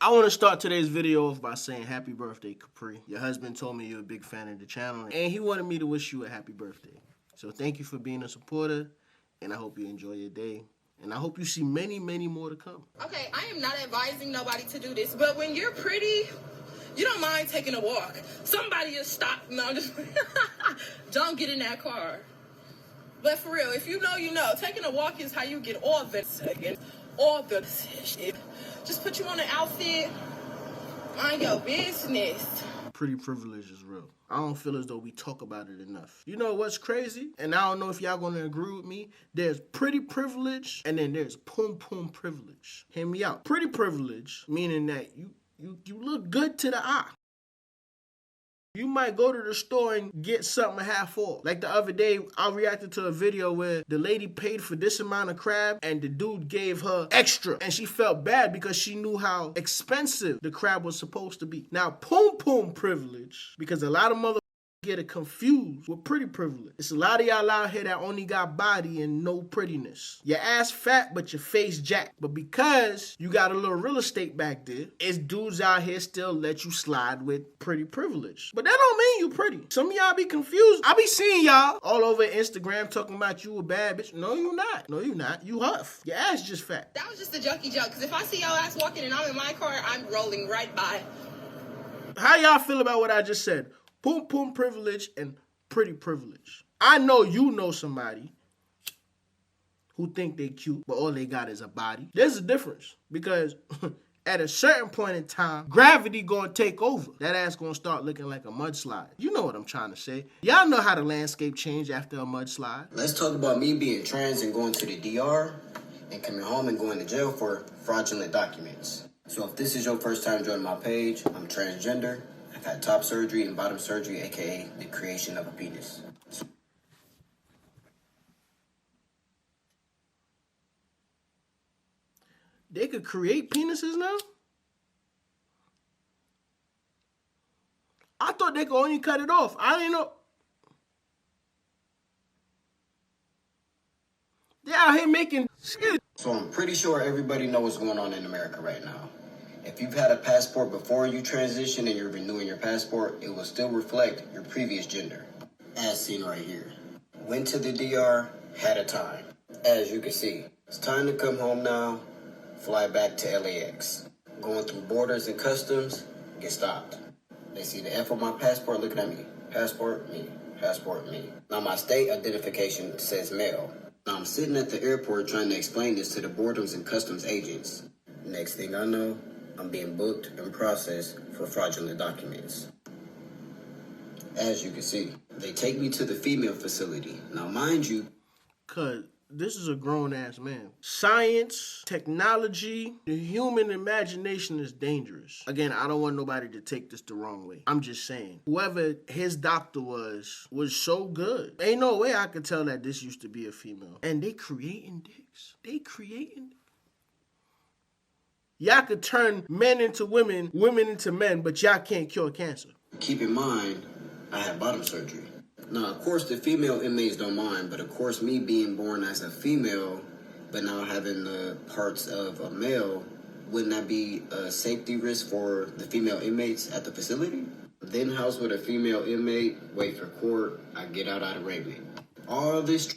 I want to start today's video off by saying happy birthday, Capri. Your husband told me you're a big fan of the channel, and he wanted me to wish you a happy birthday. So thank you for being a supporter, and I hope you enjoy your day. And I hope you see many, many more to come. Okay, I am not advising nobody to do this, but when you're pretty, you don't mind taking a walk. Somebody is stopped. No, just don't get in that car. But for real, if you know, you know. Taking a walk is how you get all the shit. Just put you on an outfit, mind your business. Pretty privilege is real. I don't feel as though we talk about it enough. You know what's crazy? And I don't know if y'all gonna agree with me. There's pretty privilege and then there's pum privilege. Hear me out. Pretty privilege, meaning that you look good to the eye. You might go to the store and get something half off. Like the other day, I reacted to a video where the lady paid for this amount of crab and the dude gave her extra. And she felt bad because she knew how expensive the crab was supposed to be. Now, pum privilege, because a lot of motherfuckers get it confused with pretty privilege. It's a lot of y'all out here that only got body and no prettiness. Your ass fat, but your face jacked. But because you got a little real estate back there, it's dudes out here still let you slide with pretty privilege. But that don't mean you pretty. Some of y'all be confused. I be seeing y'all all over Instagram talking about you a bad bitch. No, you not. No, you not. You huff. Your ass just fat. That was just a junkie joke, because if I see your ass walking and I'm in my car, I'm rolling right by. How y'all feel about what I just said? Pum privilege and pretty privilege. I know you know somebody who think they cute, but all they got is a body. There's a difference because at a certain point in time, gravity gonna take over. That ass gonna start looking like a mudslide. You know what I'm trying to say. Y'all know how the landscape changed after a mudslide. Let's talk about me being trans and going to the DR and coming home and going to jail for fraudulent documents. So if this is your first time joining my page, I'm transgender. I've had top surgery and bottom surgery, aka the creation of a penis. They could create penises now? I thought they could only cut it off. I didn't know. They're out here making shit. So I'm pretty sure everybody knows what's going on in America right now. If you've had a passport before you transition and you're renewing your passport, it will still reflect your previous gender, as seen right here. Went to the DR, had a time. As you can see, it's time to come home now, fly back to LAX. Going through borders and customs, get stopped. They see the F on my passport looking at me. Passport, me. Passport, me. Now my state identification says male. Now I'm sitting at the airport trying to explain this to the borders and customs agents. Next thing I know, I'm being booked and processed for fraudulent documents. As you can see, they take me to the female facility. Now, mind you, cause this is a grown-ass man. Science, technology, the human imagination is dangerous. Again, I don't want nobody to take this the wrong way. I'm just saying, whoever his doctor was so good. Ain't no way I could tell that this used to be a female. And they creating dicks. They creating. Y'all could turn men into women, women into men, but y'all can't cure cancer. Keep in mind, I had bottom surgery. Now, of course, the female inmates don't mind, but of course, me being born as a female, but now having the parts of a male, wouldn't that be a safety risk for the female inmates at the facility? Then house with a female inmate, wait for court, I get out of arraignment. All this...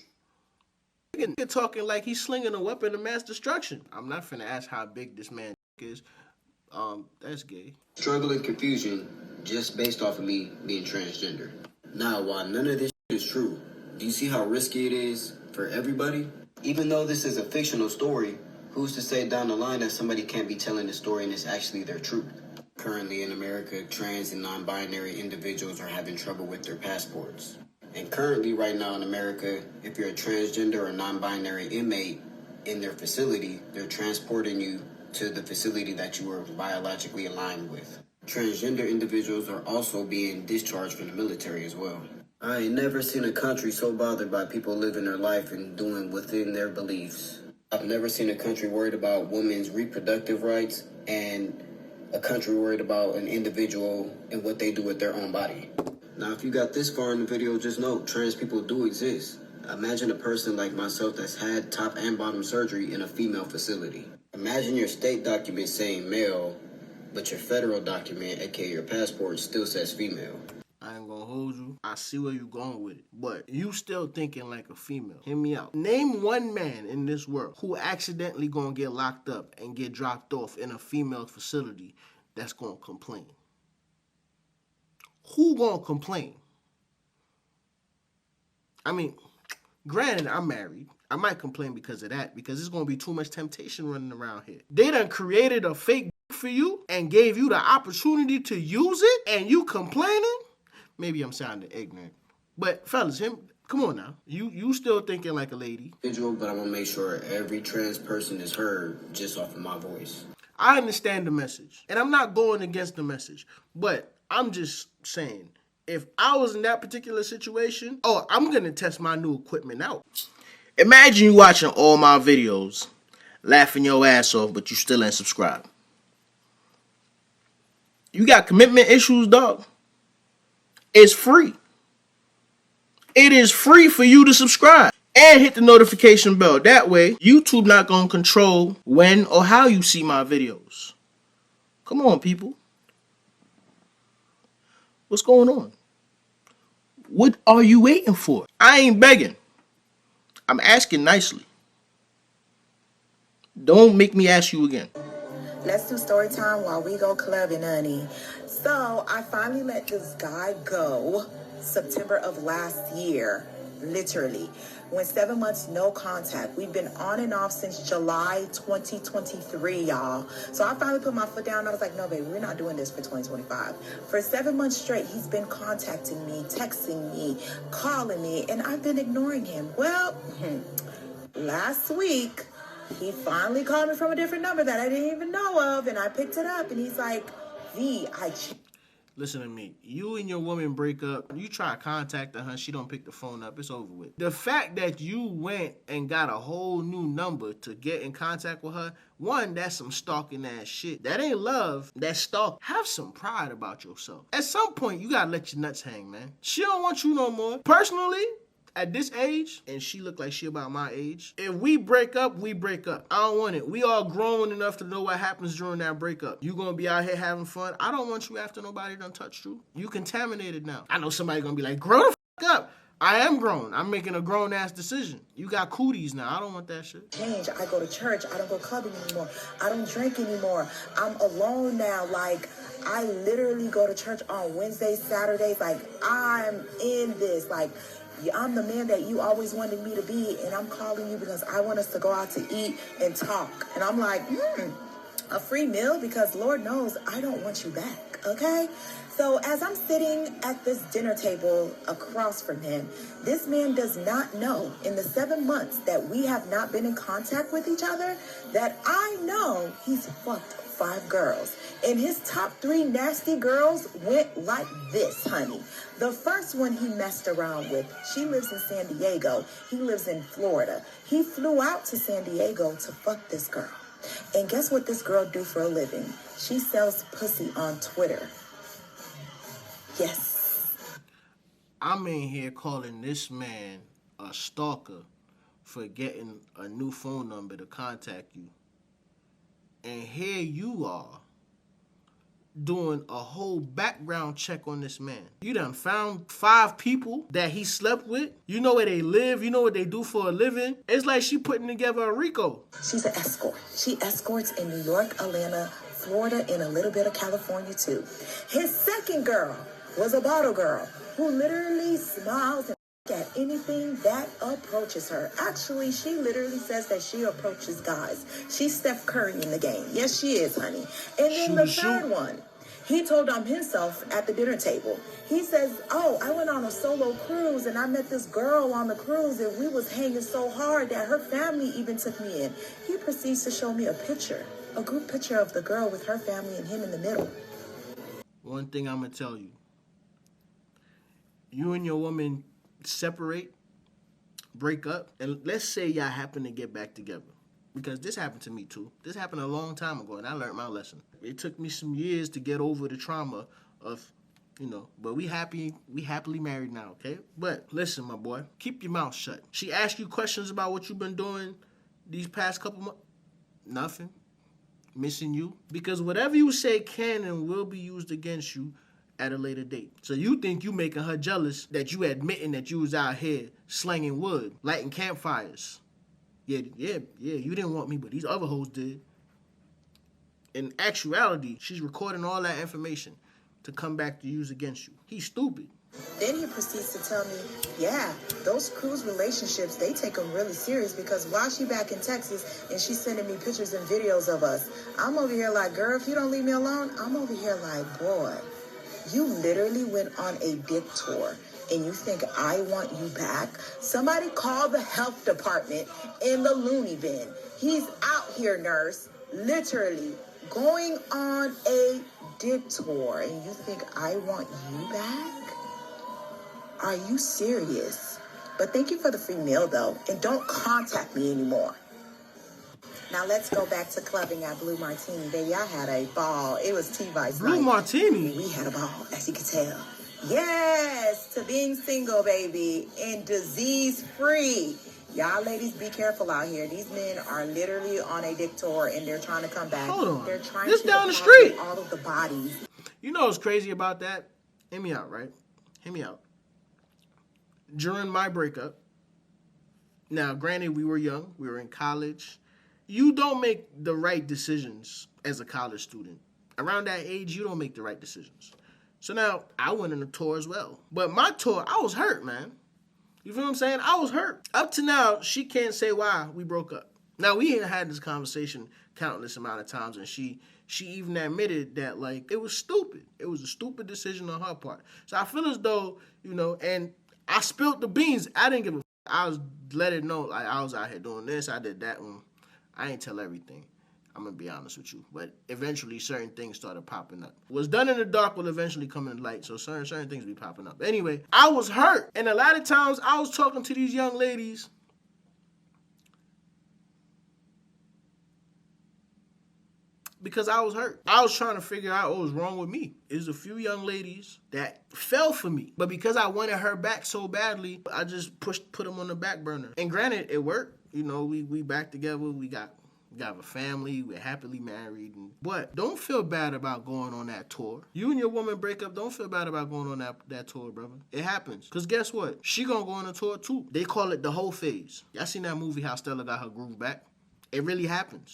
You're talking like he's slinging a weapon of mass destruction. I'm not finna ask how big this man is. That's gay. Struggle and confusion just based off of me being transgender. Now, while none of this is true, do you see how risky it is for everybody? Even though this is a fictional story, who's to say down the line that somebody can't be telling the story and it's actually their truth? Currently in America, trans and non-binary individuals are having trouble with their passports. And currently right now in America, if you're a transgender or non-binary inmate in their facility, they're transporting you to the facility that you were biologically aligned with. Transgender individuals are also being discharged from the military as well. I ain't never seen a country so bothered by people living their life and doing within their beliefs. I've never seen a country worried about women's reproductive rights and a country worried about an individual and what they do with their own body. Now, if you got this far in the video, just know trans people do exist. Imagine a person like myself that's had top and bottom surgery in a female facility. Imagine your state document saying male, but your federal document, aka your passport, still says female. I ain't gonna hold you. I see where you going with it. But you still thinking like a female. Hear me out. Name one man in this world who accidentally gonna get locked up and get dropped off in a female facility that's gonna complain. Who gonna complain? I mean, granted, I'm married. I might complain because of that, because there's gonna be too much temptation running around here. They done created a fake for you and gave you the opportunity to use it, and you complaining? Maybe I'm sounding ignorant. But fellas, come on now. You still thinking like a lady. But I'm gonna make sure every trans person is heard just off of my voice. I understand the message. And I'm not going against the message. But I'm just saying, if I was in that particular situation, I'm gonna test my new equipment out. Imagine you watching all my videos, laughing your ass off, but you still ain't subscribed. You got commitment issues, dog? It's free. It is free for you to subscribe and hit the notification bell. That way, YouTube not going to control when or how you see my videos. Come on, people. What's going on? What are you waiting for? I ain't begging. I'm asking nicely. Don't make me ask you again. Let's do story time while we go clubbing, honey. So I finally let this guy go September of last year, literally. Went 7 months, no contact. We've been on and off since July 2023, y'all. So I finally put my foot down. I was like, no, baby, we're not doing this for 2025. For 7 months straight, he's been contacting me, texting me, calling me, and I've been ignoring him. Well, last week, he finally called me from a different number that I didn't even know of, and I picked it up, and he's like, Listen to me. You and your woman break up. You try to contact her. She don't pick the phone up. It's over with. The fact that you went and got a whole new number to get in contact with her, one, that's some stalking ass shit. That ain't love. That's stalk. Have some pride about yourself. At some point, you gotta let your nuts hang, man. She don't want you no more. Personally, at this age, and she look like she about my age, if we break up, we break up. I don't want it. We all grown enough to know what happens during that breakup. You gonna be out here having fun. I don't want you after nobody done touched you. You contaminated now. I know somebody gonna be like, grow the fuck up. I am grown. I'm making a grown-ass decision. You got cooties now. I don't want that shit. Change. I go to church. I don't go clubbing anymore. I don't drink anymore. I'm alone now. Like, I literally go to church on Wednesdays, Saturdays. Like, I'm in this. Like, I'm the man that you always wanted me to be, and I'm calling you because I want us to go out to eat and talk. And I'm like, a free meal? Because Lord knows I don't want you back, okay? So as I'm sitting at this dinner table across from him, this man does not know in the 7 months that we have not been in contact with each other that I know he's fucked 5 girls. And his top 3 nasty girls went like this, honey. The first one he messed around with, she lives in San Diego. He lives in Florida. He flew out to San Diego to fuck this girl. And guess what this girl do for a living? She sells pussy on Twitter. Yes. I'm in here calling this man a stalker for getting a new phone number to contact you. And here you are doing a whole background check on this man. You done found 5 people that he slept with. You know where they live. You know what they do for a living. It's like she putting together a Rico. She's an escort. She escorts in New York, Atlanta, Florida, and a little bit of California too. His second girl was a bottle girl who literally smiles and at anything that approaches her. Actually, she literally says that she approaches guys. She's Steph Curry in the game. Yes, she is, honey. And then the third one, he told on himself at the dinner table. He says, I went on a solo cruise and I met this girl on the cruise and we was hanging so hard that her family even took me in. He proceeds to show me a picture, a group picture of the girl with her family and him in the middle. One thing I'm going to tell you. You and your woman separate, break up, and let's say y'all happen to get back together. Because this happened to me too. This happened a long time ago, and I learned my lesson. It took me some years to get over the trauma of, but we happily married now, okay? But listen, my boy, keep your mouth shut. She asked you questions about what you've been doing these past couple months. Nothing. missing you. Because whatever you say can and will be used against you at a later date. So you think you making her jealous that you admitting that you was out here slinging wood, lighting campfires. Yeah, you didn't want me, but these other hoes did. In actuality, she's recording all that information to come back to use against you. He's stupid. Then he proceeds to tell me, yeah, those cruise relationships, they take them really serious because while she back in Texas and she's sending me pictures and videos of us, I'm over here like, girl, if you don't leave me alone, I'm over here like, boy, you literally went on a dick tour and you think I want you back? Somebody call the health department in the loony bin. He's out here, nurse, literally going on a dick tour and you think I want you back? Are you serious? But thank you for the free meal, though. And don't contact me anymore. Now, let's go back to clubbing at Blue Martini. Baby, I had a ball. It was T-Vice Blue Martini? We had a ball, as you can tell. Yes, to being single, baby, and disease-free. Y'all ladies, be careful out here. These men are literally on a dick tour, and they're trying to come back. Hold on. They're trying this to down the street. all of the bodies. You know what's crazy about that? Hear me out, right? Hear me out. During my breakup, now granted we were young, we were in college, you don't make the right decisions as a college student. Around that age, you don't make the right decisions. So now, I went on a tour as well. But my tour, I was hurt, man. You feel what I'm saying? I was hurt. Up to now, she can't say why we broke up. Now, we had this conversation countless amount of times, and she even admitted that, like, it was stupid. It was a stupid decision on her part. So I feel as though, you know, and I spilled the beans. I didn't give a f***. I was let it know, like, I was out here doing this, I did that one. I ain't tell everything. I'm going to be honest with you. But eventually, certain things started popping up. What's done in the dark will eventually come in the light, so certain things be popping up. Anyway, I was hurt. And a lot of times, I was talking to these young ladies because I was hurt. I was trying to figure out what was wrong with me. There's a few young ladies that fell for me. But because I wanted her back so badly, I just put them on the back burner. And granted, it worked. You know, we back together. We got a family. We're happily married. But don't feel bad about going on that tour. You and your woman break up. Don't feel bad about going on that tour, brother. It happens. Because guess what? She gonna go on a tour too. They call it the whole phase. Y'all seen that movie, How Stella Got Her Groove Back? It really happens.